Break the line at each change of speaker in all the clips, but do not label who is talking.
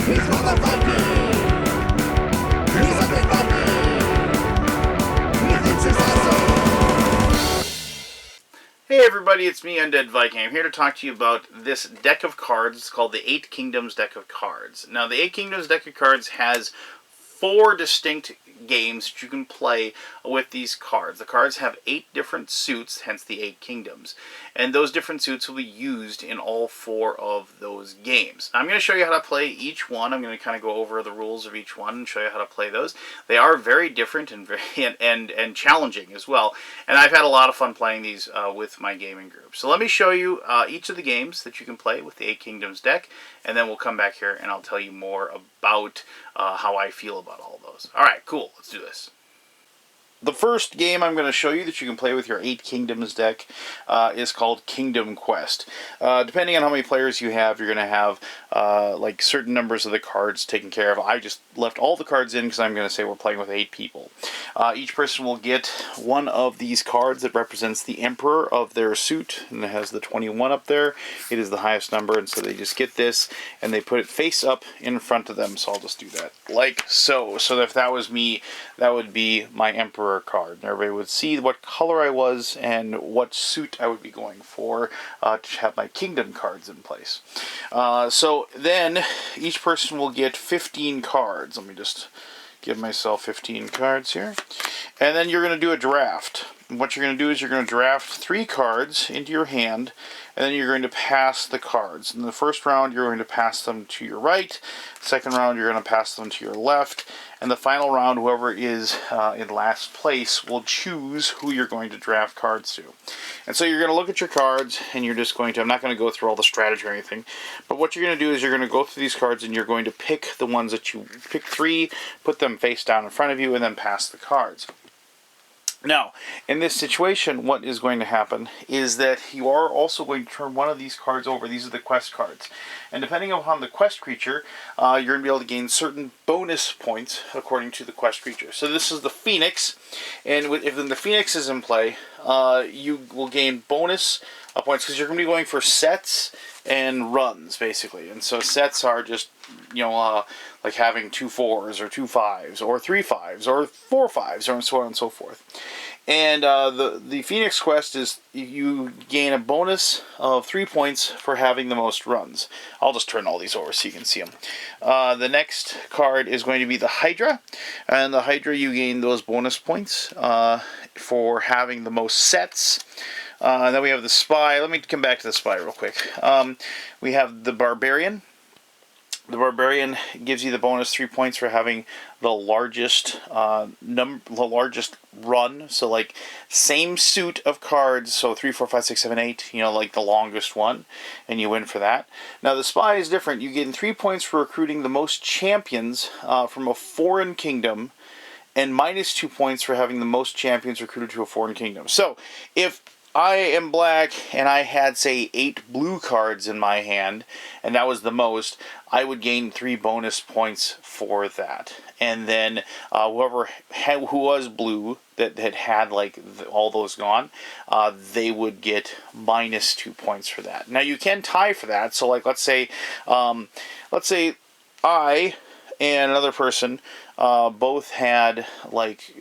He's motherfucking. He's something funky. He thinks he's awesome.
Hey everybody, it's me, Undead Viking. I'm here to talk to you about this deck of cards. It's called the Eight Kingdoms deck of cards. Now, the Eight Kingdoms deck of cards has 4 distinct games that you can play with these cards. The cards have 8 different suits, hence the 8 Kingdoms. And those different suits will be used in all 4 of those games. Now, I'm going to show you how to play each one. I'm going to kind of go over the rules of each one and show you how to play those. They are very different and very and challenging as well. And I've had a lot of fun playing these with my gaming group. So let me show you each of the games that you can play with the 8 Kingdoms deck, and then we'll come back here and I'll tell you more about how I feel about all those. Alright, cool. Let's do this. The first game I'm going to show you that you can play with your 8 Kingdoms deck is called Kingdom Quest. Depending on how many players you have, you're going to have like certain numbers of the cards taken care of. I just left all the cards in because I'm going to say we're playing with 8 people. Each person will get one of these cards that represents the Emperor of their suit, and it has the 21 up there. It is the highest number, and so they just get this, and they put it face up in front of them, so I'll just do that like so. So if that was me, that would be my Emperor card, and everybody would see what color I was and what suit I would be going for to have my kingdom cards in place. So then each person will get 15 cards. Let me just give myself 15 cards here, and then you're going to do a draft. And what you're going to do is you're going to draft 3 cards into your hand, and then you're going to pass the cards. In the first round, you're going to pass them to your right. Second round, you're going to pass them to your left. And the final round, whoever is in last place will choose who you're going to draft cards to. And so you're going to look at your cards, and you're just going to, I'm not going to go through all the strategy or anything, but what you're going to do is you're going to go through these cards, and you're going to pick the ones that you pick 3, put them face down in front of you, and then pass the cards. Now, in this situation, what is going to happen is that you are also going to turn one of these cards over. These are the quest cards. And depending upon the quest creature, you're going to be able to gain certain bonus points according to the quest creature. So this is the Phoenix, and if the Phoenix is in play, you will gain bonus points because you're going to be going for sets and runs, basically. And so sets are just, you know, like having 2 4s or 2 5s or 3 5s or 4 5s or so on and so forth. And the Phoenix quest is you gain a bonus of 3 points for having the most runs. I'll just turn all these over so you can see them. The next card is going to be the Hydra, and the Hydra you gain those bonus points for having the most sets. And then we have the Spy. Let me come back to the Spy real quick. We have the Barbarian. The Barbarian gives you the bonus 3 points for having the largest run. So like same suit of cards, so 3, 4, 5, 6, 7, 8. You know, like the longest one, and you win for that. Now the Spy is different. You get 3 points for recruiting the most champions from a foreign kingdom, and minus 2 points for having the most champions recruited to a foreign kingdom. So if I am black and I had, say, 8 blue cards in my hand, and that was the most, I would gain 3 bonus points for that. And then who was blue that had like all those gone, they would get minus 2 points for that. Now you can tie for that. So like let's say I and another person both had like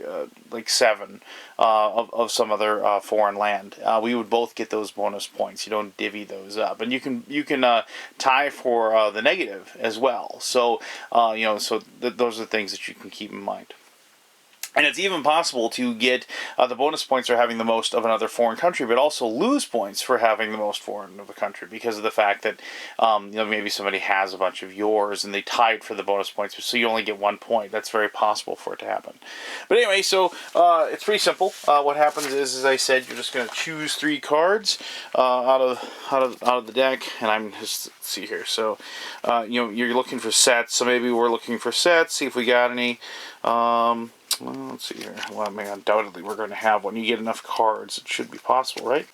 7 of some other foreign land. We would both get those bonus points. You don't divvy those up, and you can tie for the negative as well. So those are things that you can keep in mind. And it's even possible to get the bonus points for having the most of another foreign country, but also lose points for having the most foreign of a country because of the fact that maybe somebody has a bunch of yours and they tied for the bonus points, so you only get 1 point. That's very possible for it to happen. But anyway, so it's pretty simple. What happens is, as I said, you're just going to choose 3 cards out of the deck, and I'm just let's see here. So you're looking for sets. So maybe we're looking for sets. See if we got any. Well, let's see here. Well, I mean, undoubtedly we're going to have one. You get enough cards, it should be possible, right?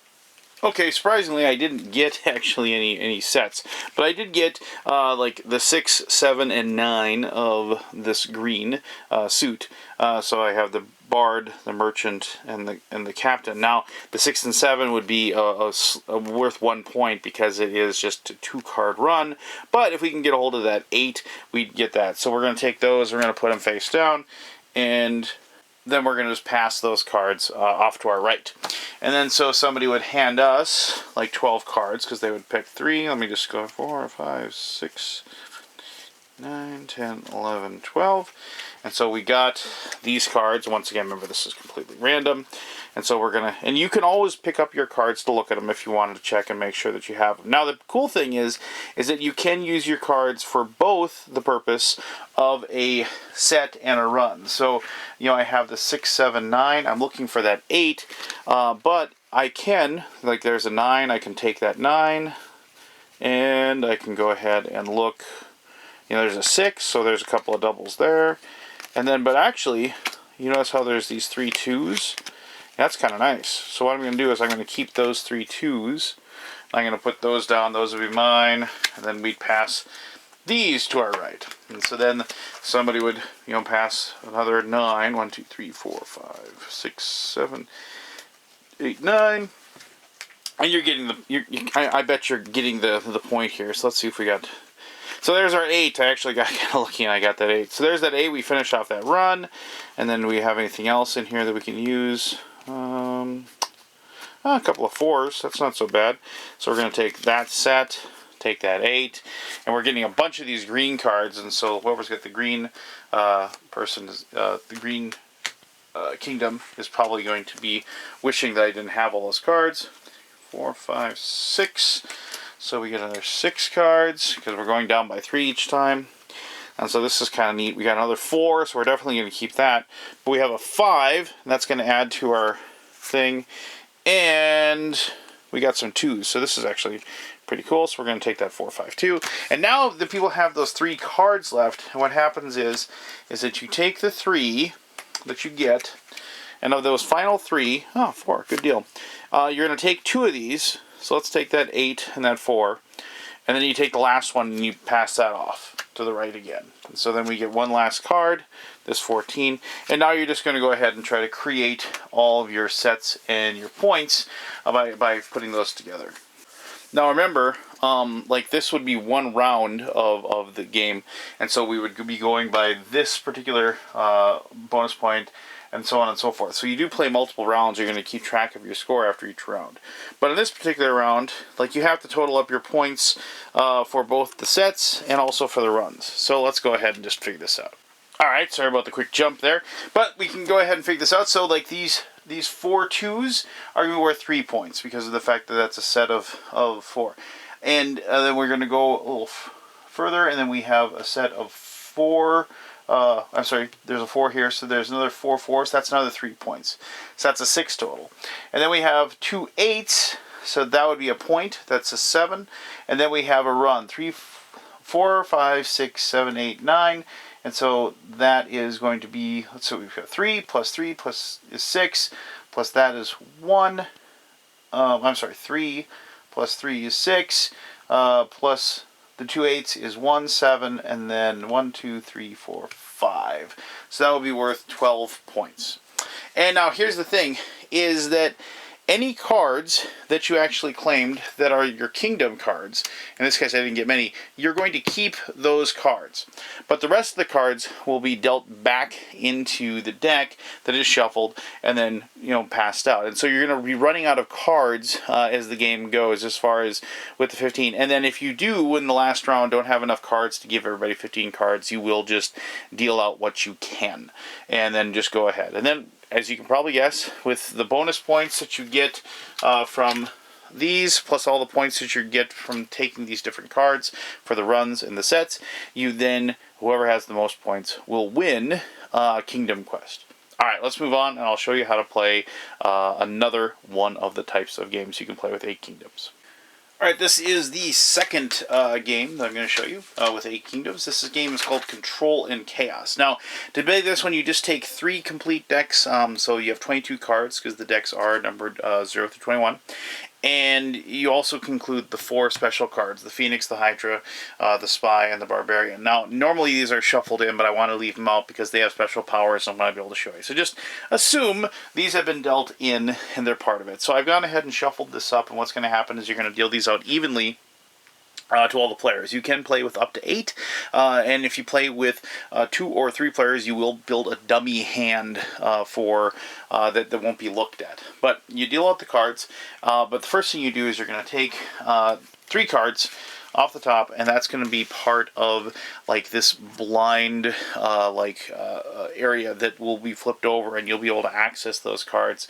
Okay, surprisingly, I didn't get actually any sets, but I did get like the 6, 7, and 9 of this green suit. So I have the Bard, the Merchant, and the Captain. Now, the 6 and 7 would be worth 1 point because it is just a 2-card run. But if we can get a hold of that 8, we'd get that. So we're going to take those, we're going to put them face down, and then we're going to just pass those cards off to our right. And then so somebody would hand us like 12 cards because they would pick 3. Let me just go 4, 5, 6, 9, 10, 11, 12. And so we got these cards. Once again, remember this is completely random. And so we're going to, and you can always pick up your cards to look at them if you wanted to check and make sure that you have them. Now the cool thing is that you can use your cards for both the purpose of a set and a run. So, you know, I have the 6, 7, 9. I'm looking for that 8, but I can, like there's a 9, I can take that 9, and I can go ahead and look. You know, there's a 6, so there's a couple of doubles there. And then, but actually, you notice how there's these 3 2s? That's kind of nice. So what I'm going to do is I'm going to keep those 3 2s. I'm going to put those down. Those will be mine. And then we'd pass these to our right. And so then somebody would, you know, pass another 9. 1, 2, 3, 4, 5, 6, 7, 8, 9. And you're getting the, I bet you're getting the point here. So let's see if we got... So there's our 8. I actually got kind of lucky and I got that 8. So there's that 8. We finish off that run. And then we have anything else in here that we can use. A couple of 4s. That's not so bad. So we're going to take that set, take that 8. And we're getting a bunch of these green cards. And so whoever's got the green person, the green kingdom, is probably going to be wishing that I didn't have all those cards. 4, 5, 6. So we get another 6 cards, because we're going down by 3 each time. And so this is kind of neat. We got another 4, so we're definitely going to keep that. But we have a 5, and that's going to add to our thing. And we got some 2s, so this is actually pretty cool. So we're going to take that 4, 5, 2. And now the people have those 3 cards left. And what happens is that you take the 3 that you get, and of those final 3, 4, good deal. You're going to take 2 of these. So let's take that 8 and that 4, and then you take the last one and you pass that off to the right again. And so then we get one last card, this 14, and now you're just going to go ahead and try to create all of your sets and your points by putting those together. Now remember, like this would be one round of the game, and so we would be going by this particular bonus point, and so on and so forth. So you do play multiple rounds, you're going to keep track of your score after each round. But in this particular round, like you have to total up your points for both the sets and also for the runs. So let's go ahead and just figure this out. Alright, sorry about the quick jump there, but we can go ahead and figure this out. So like these 4 2s are going to be worth 3 points because of the fact that that's a set of 4. And then we're going to go a little further, and then we have a set of 4. I'm sorry, there's a 4 here, so there's another 4 4s. That's another 3 points. So that's a 6 total. And then we have 2 8s, so that would be a point. That's a 7. And then we have a run. 3, 4, 5, 6, 7, 8, 9. And so that is going to be, let's see, we've got 3 plus is 6, plus that is 1. I'm sorry, 3 plus 3 is 6, plus the 2 8s is 1, 7, and then 1, 2, 3, 4, 5. So that would be worth 12 points. And now here's the thing, is that any cards that you actually claimed that are your kingdom cards, in this case I didn't get many, you're going to keep those cards. But the rest of the cards will be dealt back into the deck that is shuffled and then, you know, passed out. And so you're going to be running out of cards as the game goes, as far as with the 15. And then if you do, in the last round, don't have enough cards to give everybody 15 cards, you will just deal out what you can. And then just go ahead. And then, as you can probably guess, with the bonus points that you get from these, plus all the points that you get from taking these different cards for the runs and the sets, you then, whoever has the most points, will win Kingdom Quest. Alright, let's move on, and I'll show you how to play another one of the types of games you can play with 8 Kingdoms. Alright, this is the second game that I'm going to show you with 8 Kingdoms. This game is called Control and Chaos. Now, to play this one, you just take 3 complete decks. So you have 22 cards, because the decks are numbered 0 through 21. And you also conclude the 4 special cards: the Phoenix, the Hydra, the Spy, and the Barbarian. Now, normally these are shuffled in, but I want to leave them out because they have special powers and I want to be able to show you. So just assume these have been dealt in and they're part of it. So I've gone ahead and shuffled this up, and what's going to happen is you're going to deal these out evenly to all the players. You can play with up to 8, and if you play with 2 or 3 players, you will build a dummy hand for that won't be looked at. But you deal out the cards, but the first thing you do is you're going to take 3 cards off the top, and that's going to be part of like this blind area that will be flipped over, and you'll be able to access those cards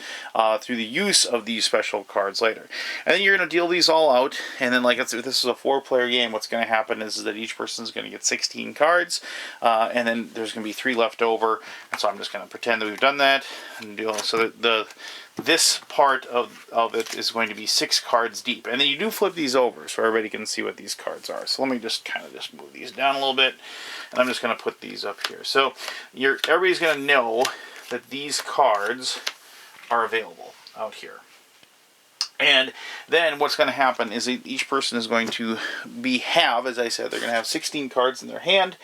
through the use of these special cards later. And then you're going to deal these all out, and then if this is a 4-player game, what's going to happen is that each person is going to get 16 cards, and then there's going to be 3 left over. And so I'm just going to pretend that we've done that, and do so that this part of it is going to be 6 cards deep. And then you do flip these over so everybody can see what these cards are. So let me just kind of move these down a little bit, and I'm just going to put these up here. So everybody's going to know that these cards are available out here. And then what's going to happen is each person is going to have, as I said, they're going to have 16 cards in their hand,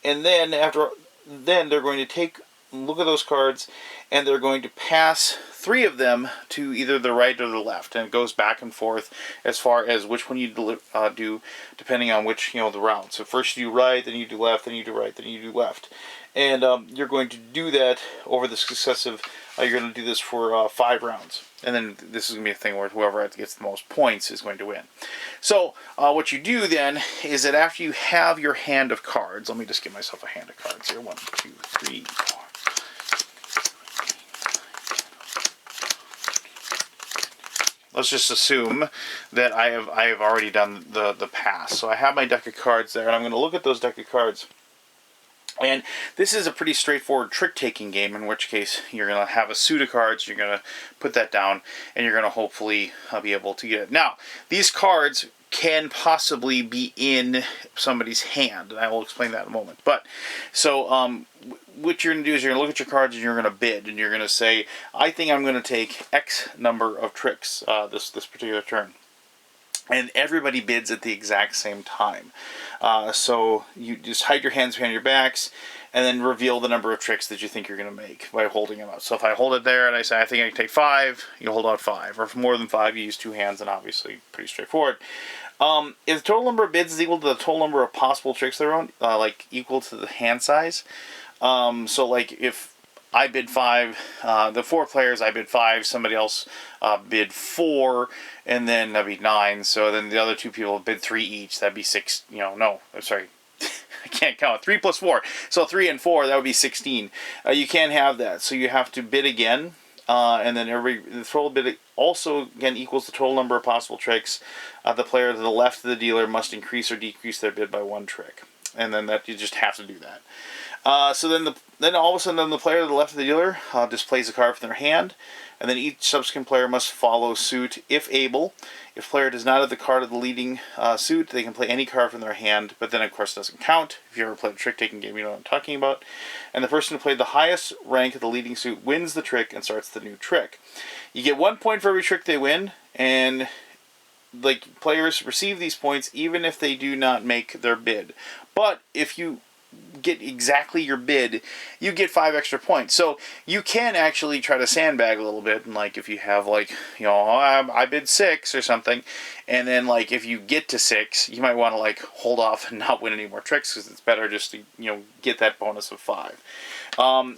and then they're going to look at those cards, and they're going to pass 3 of them to either the right or the left, and it goes back and forth as far as which one you do, depending on which the round. So first you do right, then you do left, then you do right, then you do left, and you're going to do that over the successive. You're going to do this for 5 rounds, and then this is going to be a thing where whoever gets the most points is going to win. So what you do then is that after you have your hand of cards, let me just give myself a hand of cards here. 1, 2, 3, 4. Let's just assume that I have already done the pass. So I have my deck of cards there, and I'm going to look at those deck of cards. And this is a pretty straightforward trick-taking game, in which case you're going to have a suit of cards, you're going to put that down, and you're going to hopefully be able to get it. Now, these cards can possibly be in somebody's hand, and I will explain that in a moment. But, so, what you're going to do is you're going to look at your cards and you're going to bid, and you're going to say, I think I'm going to take X number of tricks this particular turn. And everybody bids at the exact same time. So you just hide your hands behind your backs, and then reveal the number of tricks that you think you're going to make by holding them out. So if I hold it there and I say, I think I can take 5, you hold out 5. Or if more than 5, you use 2 hands, and obviously pretty straightforward. If the total number of bids is equal to the total number of possible tricks they're on, equal to the hand size. So if I bid 5, the 4 players, I bid 5, somebody else bid 4, and then that'd be 9, so then the other 2 people bid 3 each, that'd be 6, no, I'm sorry, I can't count, 3 plus 4, so 3 and 4, that would be 16. You can't have that, so you have to bid again, and then the total bid also, again, equals the total number of possible tricks. The player to the left of the dealer must increase or decrease their bid by 1 trick, and then you just have to do that. So then all of a sudden the player to the left of the dealer displays a card from their hand, and then each subsequent player must follow suit if able. If player does not have the card of the leading suit, they can play any card from their hand, but then of course it doesn't count. If you ever played a trick-taking game, you know what I'm talking about. And the person who played the highest rank of the leading suit wins the trick and starts the new trick. You get 1 point for every trick they win, and players receive these points even if they do not make their bid. But if you get exactly your bid, you get 5 extra points. So you can actually try to sandbag a little bit, and if you have I bid 6 or something, and then if you get to 6, you might want to hold off and not win any more tricks, because it's better just to get that bonus of 5.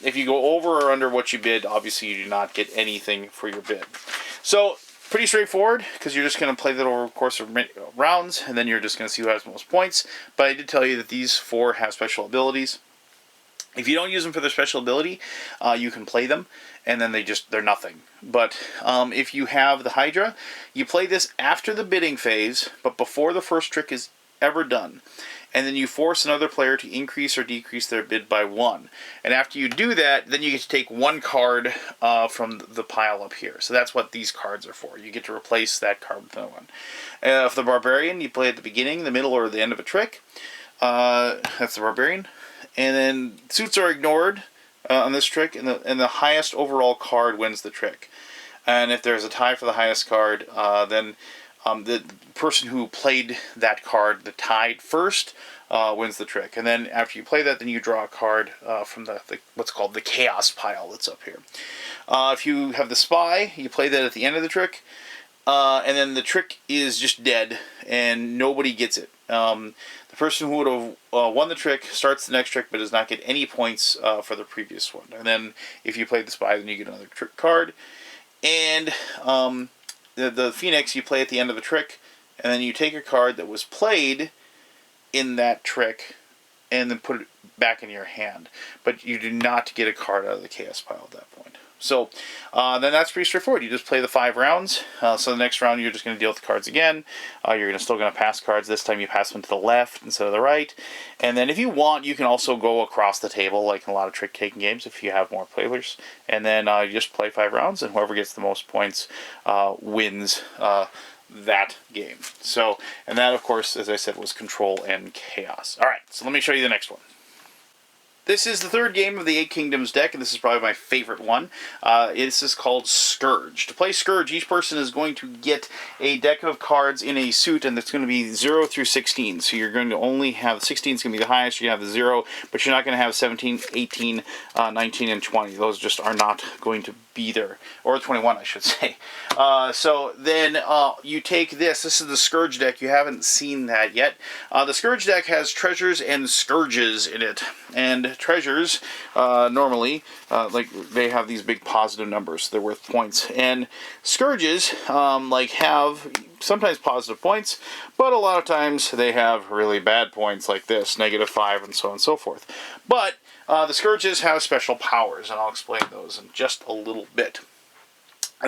If you go over or under what you bid, obviously you do not get anything for your bid. So pretty straightforward, because you're just going to play that over the course of rounds, and then you're just going to see who has the most points. But I did tell you that these 4 have special abilities. If you don't use them for their special ability, you can play them, and then they're nothing. But if you have the Hydra, you play this after the bidding phase, but before the first trick is ever done. And then you force another player to increase or decrease their bid by 1. And after you do that, then you get to take 1 card from the pile up here. So that's what these cards are for. You get to replace that card with another one. If the Barbarian, you play at the beginning, the middle, or the end of a trick. That's the Barbarian. And then suits are ignored on this trick, and the highest overall card wins the trick. And if there's a tie for the highest card, then the person who played that card, the tied first, wins the trick. And then after you play that, then you draw a card from the what's called the chaos pile that's up here. If you have the spy, you play that at the end of the trick, and then the trick is just dead, and nobody gets it. The person who would have won the trick starts the next trick, but does not get any points for the previous one. And then if you play the spy, then you get another trick card. And the Phoenix you play at the end of the trick, and then you take a card that was played in that trick, and then put it back in your hand. But you do not get a card out of the chaos pile at that point. So then that's pretty straightforward. You just play the 5 rounds. So the next round you're just going to deal with the cards again. You're still going to pass cards. This time you pass them to the left instead of the right. And then if you want, you can also go across the table, like in a lot of trick-taking games, if you have more players. And then you just play 5 rounds, and whoever gets the most points wins that game. So, and that, of course, as I said, was Control and Chaos. All right, so let me show you the next one. This is the third game of the Eight Kingdoms deck, and this is probably my favorite one. This is called Scourge. To play Scourge, each person is going to get a deck of cards in a suit, and it's going to be 0 through 16. So you're going to only have 16 is going to be the highest. You have the 0, but you're not going to have 17, 18, 19, and 20. Those just are not going to be there. Or 21, I should say. So then you take this. This is the Scourge deck. You haven't seen that yet. The Scourge deck has treasures and scourges in it. And treasures, normally, like they have these big positive numbers. They're worth points. And scourges, have sometimes positive points, but a lot of times they have really bad points like this, -5 and so on and so forth. But the scourges have special powers, and I'll explain those in just a little bit.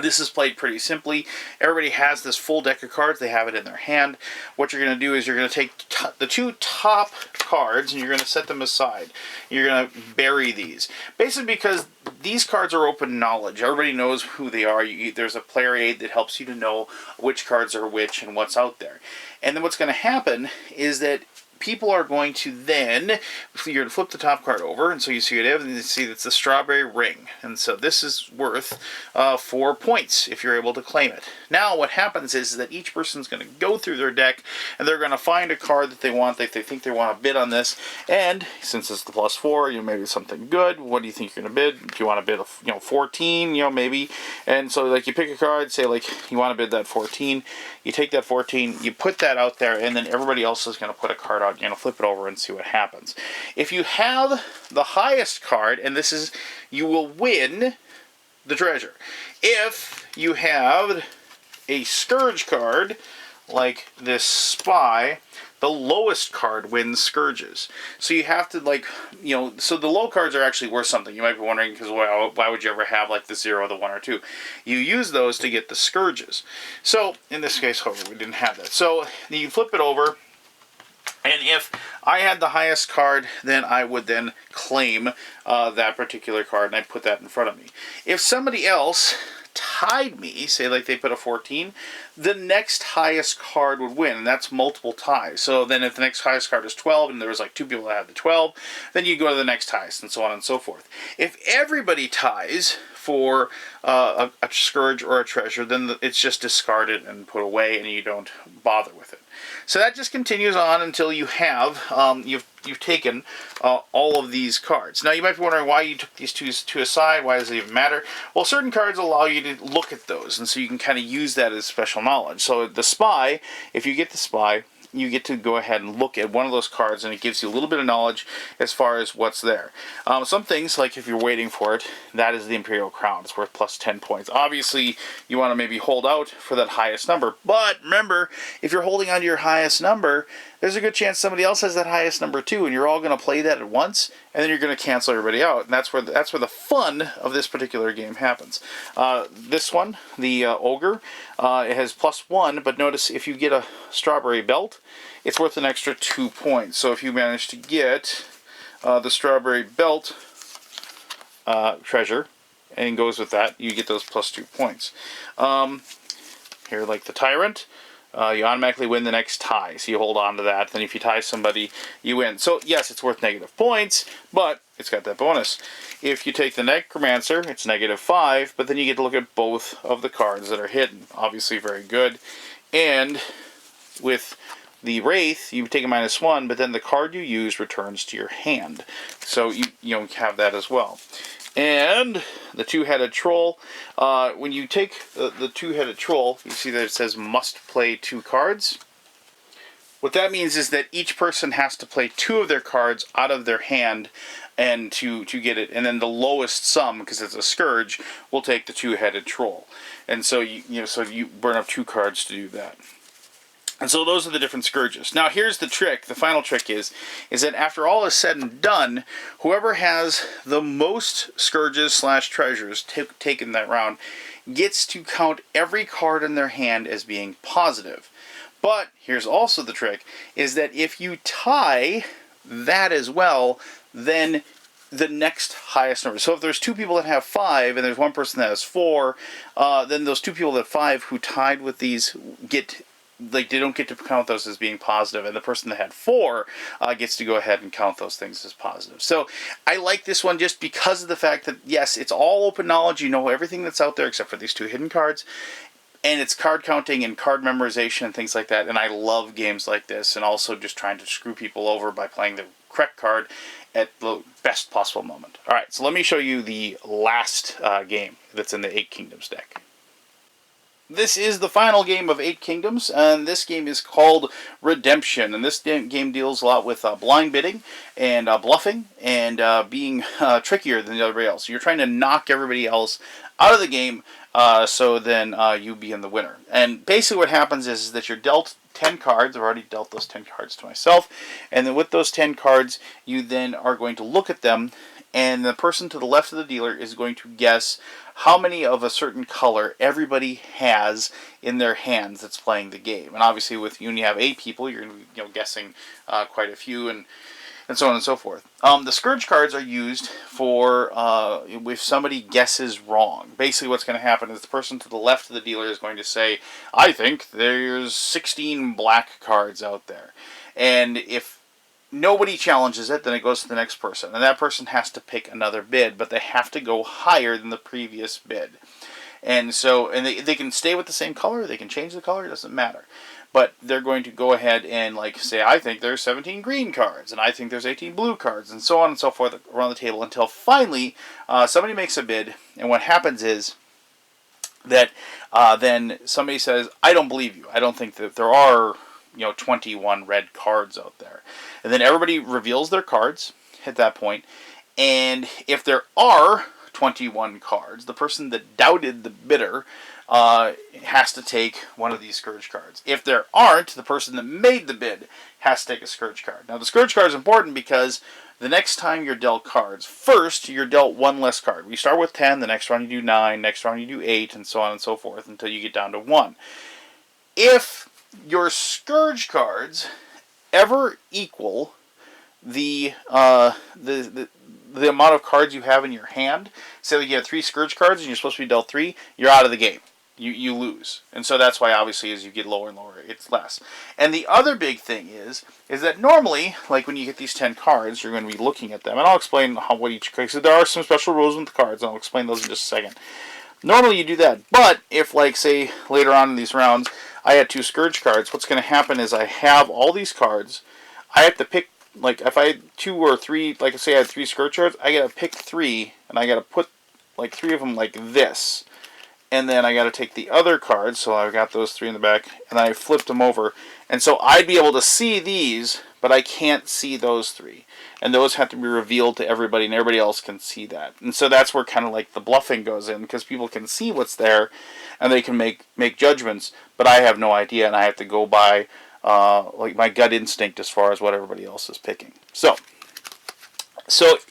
This is played pretty simply. Everybody has this full deck of cards. They have it in their hand. What you're going to do is you're going to take the 2 top cards and you're going to set them aside. You're going to bury these. Basically because these cards are open knowledge. Everybody knows who they are. There's a player aid that helps you to know which cards are which and what's out there. And then what's going to happen is that people are going to then, you're going to flip the top card over, and so you see it, and you see it's the strawberry ring. And so this is worth 4 points if you're able to claim it. Now what happens is that each person's going to go through their deck, and they're going to find a card that they want, that they think they want to bid on this, and since it's the +4, maybe something good, what do you think you're going to bid? If you want to bid, 14, maybe, and so like you pick a card, say like you want to bid that 14, you take that 14, you put that out there, and then everybody else is going to put a card out. Flip it over and see what happens. If you have the highest card, and this is, you will win the treasure. If you have a Scourge card, like this Spy, the lowest card wins Scourges. So you have to, so the low cards are actually worth something. You might be wondering, because why would you ever have like the 0, the 1, or 2? You use those to get the Scourges. So in this case, however, we didn't have that. So you flip it over, and if I had the highest card, then I would then claim that particular card, and I'd put that in front of me. If somebody else tied me, say like they put a 14, the next highest card would win, and that's multiple ties. So then if the next highest card is 12, and there was like 2 people that had the 12, then you go to the next highest, and so on and so forth. If everybody ties for a Scourge or a treasure, then it's just discarded and put away, and you don't bother with it. So that just continues on until you have, you've taken all of these cards. Now you might be wondering why you took these two aside, why does it even matter? Well, certain cards allow you to look at those, and so you can kind of use that as special knowledge. So the Spy, if you get the Spy, you get to go ahead and look at one of those cards, and it gives you a little bit of knowledge as far as what's there. Some things, like if you're waiting for it, that is the Imperial Crown. It's worth +10 points. Obviously, you want to maybe hold out for that highest number, but remember, if you're holding on to your highest number, there's a good chance somebody else has that highest number too, and you're all going to play that at once, and then you're going to cancel everybody out, and that's where the fun of this particular game happens. This one, the Ogre, it has +1, but notice if you get a Strawberry Belt, it's worth an extra 2 points. So if you manage to get the Strawberry Belt treasure, and goes with that, you get those +2 points. Here, like the Tyrant, you automatically win the next tie, so you hold on to that. Then if you tie somebody, you win. So yes, it's worth -points, but it's got that bonus. If you take the Necromancer, it's -5, but then you get to look at both of the cards that are hidden. Obviously very good. And with the Wraith, you take a -1, but then the card you use returns to your hand. So you have that as well. And the Two-Headed Troll, when you take the Two-Headed Troll, you see that it says must play 2 cards. What that means is that each person has to play 2 of their cards out of their hand and to get it, and then the lowest sum, because it's a Scourge, will take the Two-Headed Troll. And so you burn up 2 cards to do that. And so those are the different Scourges. Now here's the trick, the final trick is that after all is said and done, whoever has the most Scourges / treasures taken that round gets to count every card in their hand as being positive. But here's also the trick, is that if you tie that as well, then the next highest number. So if there's 2 people that have 5 and there's 1 person that has 4, then those 2 people that have 5 who tied with these they don't get to count those as being positive, and the person that had 4 gets to go ahead and count those things as positive. So I like this one just because of the fact that, yes, it's all open knowledge. You know everything that's out there except for these 2 hidden cards. And it's card counting and card memorization and things like that. And I love games like this, and also just trying to screw people over by playing the correct card at the best possible moment. All right, so let me show you the last game that's in the 8 Kingdoms deck. This is the final game of 8 Kingdoms, and this game is called Redemption. And this game deals a lot with blind bidding and bluffing and being trickier than everybody else. So you're trying to knock everybody else out of the game, so then you be in the winner. And basically what happens is that you're dealt 10 cards. I've already dealt those 10 cards to myself. And then with those 10 cards, you then are going to look at them, and the person to the left of the dealer is going to guess how many of a certain color everybody has in their hands that's playing the game. And obviously when you have 8 people, you're going to be guessing quite a few, and so on and so forth. The Scourge cards are used for if somebody guesses wrong. Basically what's going to happen is the person to the left of the dealer is going to say, I think there's 16 black cards out there. And if nobody challenges it, then it goes to the next person. And that person has to pick another bid, but they have to go higher than the previous bid. And so, they can stay with the same color, they can change the color, it doesn't matter. But they're going to go ahead and say, I think there's 17 green cards, and I think there's 18 blue cards, and so on and so forth around the table, until finally somebody makes a bid. And what happens is that then somebody says, I don't believe you. I don't think that there are 21 red cards out there. And then everybody reveals their cards at that point. And if there are 21 cards, the person that doubted the bidder has to take one of these Scourge cards. If there aren't, the person that made the bid has to take a Scourge card. Now the Scourge card is important because the next time you're dealt cards, first you're dealt 1 less card. We start with 10, the next round you do 9, next round you do 8, and so on and so forth until you get down to 1. If your Scourge cards ever equal the amount of cards you have in your hand, say that you have 3 Scourge cards and you're supposed to be dealt 3, you're out of the game. You lose. And so that's why, obviously, as you get lower and lower, it's less. And the other big thing is that normally, like when you get these 10 cards, you're going to be looking at them. And I'll explain what each card, because there are some special rules with the cards, and I'll explain those in just a second. Normally you do that. But if, say, later on in these rounds, I had 2 Scourge cards, what's going to happen is I have all these cards. I have to pick, if I had 2 or 3, say I had 3 Scourge cards, I got to pick 3, and I got to put, 3 of them like this. And then I got to take the other cards, so I've got those 3 in the back, and I flipped them over. And so I'd be able to see these, but I can't see those 3. And those have to be revealed to everybody, and everybody else can see that. And so that's where kind of the bluffing goes in, because people can see what's there, and they can make judgments, but I have no idea, and I have to go by my gut instinct as far as what everybody else is picking. So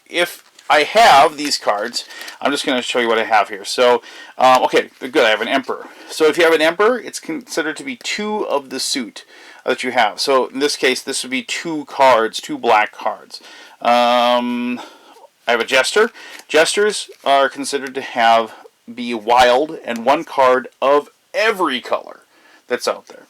if I have these cards, I'm just going to show you what I have here. So, okay, good, I have an Emperor. So if you have an Emperor, it's considered to be 2 of the suit that you have. So in this case, this would be 2 cards, 2 black cards. I have a Jester. Jesters are considered to be wild and 1 card of every color that's out there.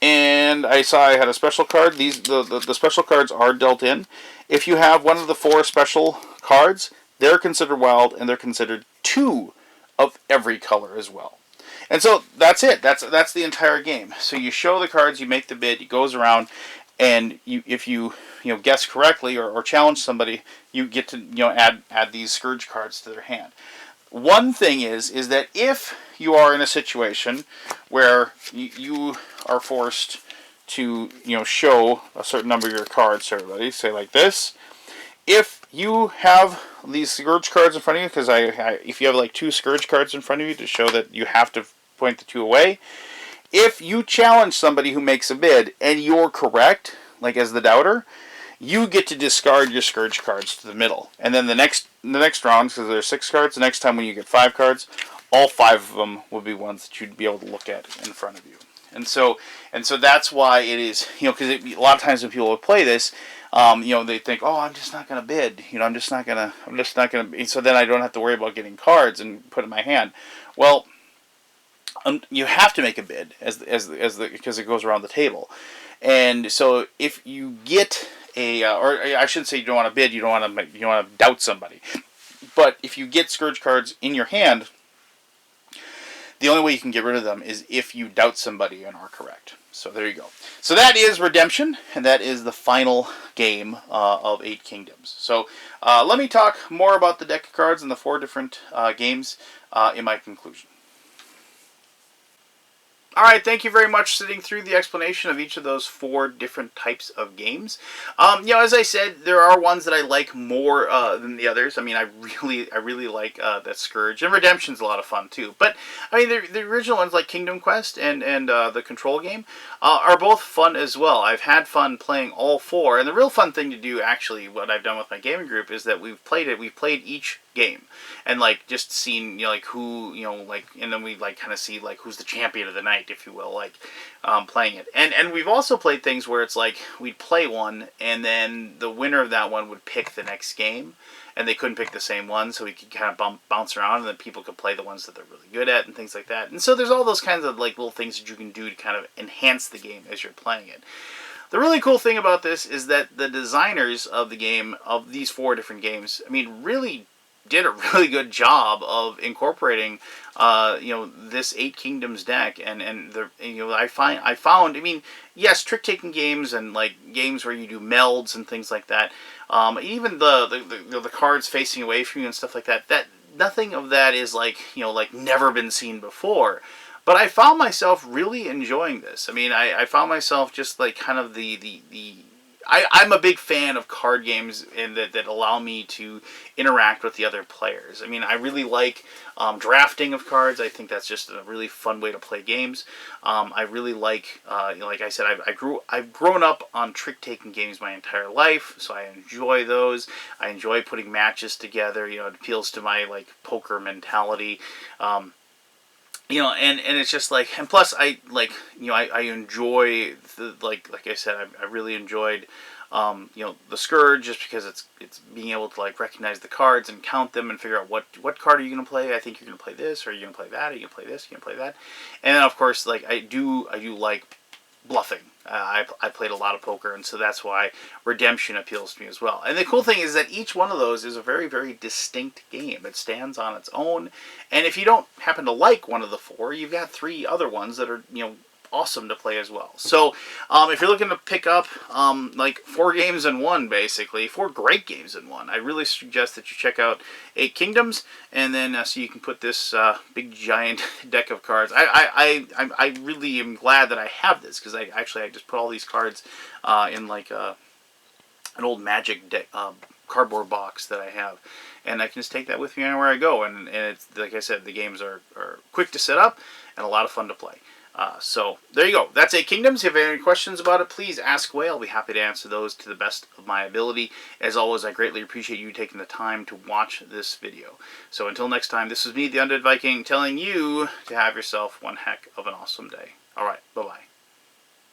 and I saw I had a special card. The special cards are dealt in. If you have one of the 4 special cards, they're considered wild, and they're considered 2 of every color as well. And so that's it. That's the entire game. So you show the cards, you make the bid, it goes around, and if you guess correctly or challenge somebody, you get to add these Scourge cards to their hand. One thing is that if you are in a situation where you are forced to show a certain number of your cards to everybody, say like this, if you have these Scourge cards in front of you, because if you have like 2 Scourge cards in front of you to show that you have to point the 2 away, if you challenge somebody who makes a bid and you're correct, like as the doubter, you get to discard your Scourge cards to the middle. And then the next round, because there's 6 cards, the next time when you get 5 cards, all 5 of them will be ones that you'd be able to look at in front of you. And so that's why it is, because a lot of times when people play this, they think, oh, I'm just not going to bid. I'm just not going to. So then I don't have to worry about getting cards and put in my hand. Well, you have to make a bid because it goes around the table. And so if you get or I should say, you don't want to bid. You don't want to doubt somebody. But if you get Scourge cards in your hand, the only way you can get rid of them is if you doubt somebody and are correct. So there you go. So that is Redemption, and that is the final game of 8 Kingdoms. So let me talk more about the deck of cards and the 4 different games in my conclusion. Alright, thank you very much for sitting through the explanation of each of those 4 different types of games. As I said, there are ones that I like more than the others. I mean, I really like that Scourge, and Redemption's a lot of fun too. But I mean, the original ones like Kingdom Quest and the Control game are both fun as well. I've had fun playing all 4, and the real fun thing to do, actually, what I've done with my gaming group is that we've played each game, and like just seen who and then we kind of see who's the champion of the night, if you will, playing it. And we've also played things where it's like we'd play one and then the winner of that one would pick the next game, and they couldn't pick the same one, so we could kind of bounce around, and then people could play the ones that they're really good at and things like that. And so there's all those kinds of little things that you can do to kind of enhance the game as you're playing it. The really cool thing about this is that the designers of the game, of these 4 different games, I mean, really did a really good job of incorporating this 8 Kingdoms deck, and I found I mean, yes, trick-taking games and games where you do melds and things like that, even the cards facing away from you and stuff like that, nothing of that is never been seen before. But I found myself really enjoying this. I mean, I found myself just kind of I'm a big fan of card games that allow me to interact with the other players. I mean, I really like drafting of cards. I think that's just a really fun way to play games. I really like I said, I've grown up on trick-taking games my entire life, so I enjoy those. I enjoy putting matches together. It appeals to my poker mentality. And it's just and plus I enjoy like I said, I really enjoyed the Scourge, just because it's being able to recognize the cards and count them and figure out what card are you going to play. I think you're going to play this, or you're going to play that, or you're going to play this, you're going to play that. And then of course I do like bluffing. I played a lot of poker, and so that's why Redemption appeals to me as well. And the cool thing is that each one of those is a very, very distinct game. It stands on its own, and if you don't happen to like one of the 4, you've got 3 other ones that are awesome to play as well. So if you're looking to pick up 4 games in one, basically 4 great games in one, I really suggest that you check out 8 Kingdoms, and then so you can put this big giant deck of cards. I really am glad that I have this, because I just put all these cards in an old Magic deck cardboard box that I have, and I can just take that with me anywhere I go. And it's like I said, the games are quick to set up and a lot of fun to play. So there you go. That's 8 Kingdoms. If you have any questions about it, please ask away. I'll be happy to answer those to the best of my ability. As always, I greatly appreciate you taking the time to watch this video. So until next time, this is me, the Undead Viking, telling you to have yourself one heck of an awesome day. Alright, bye-bye.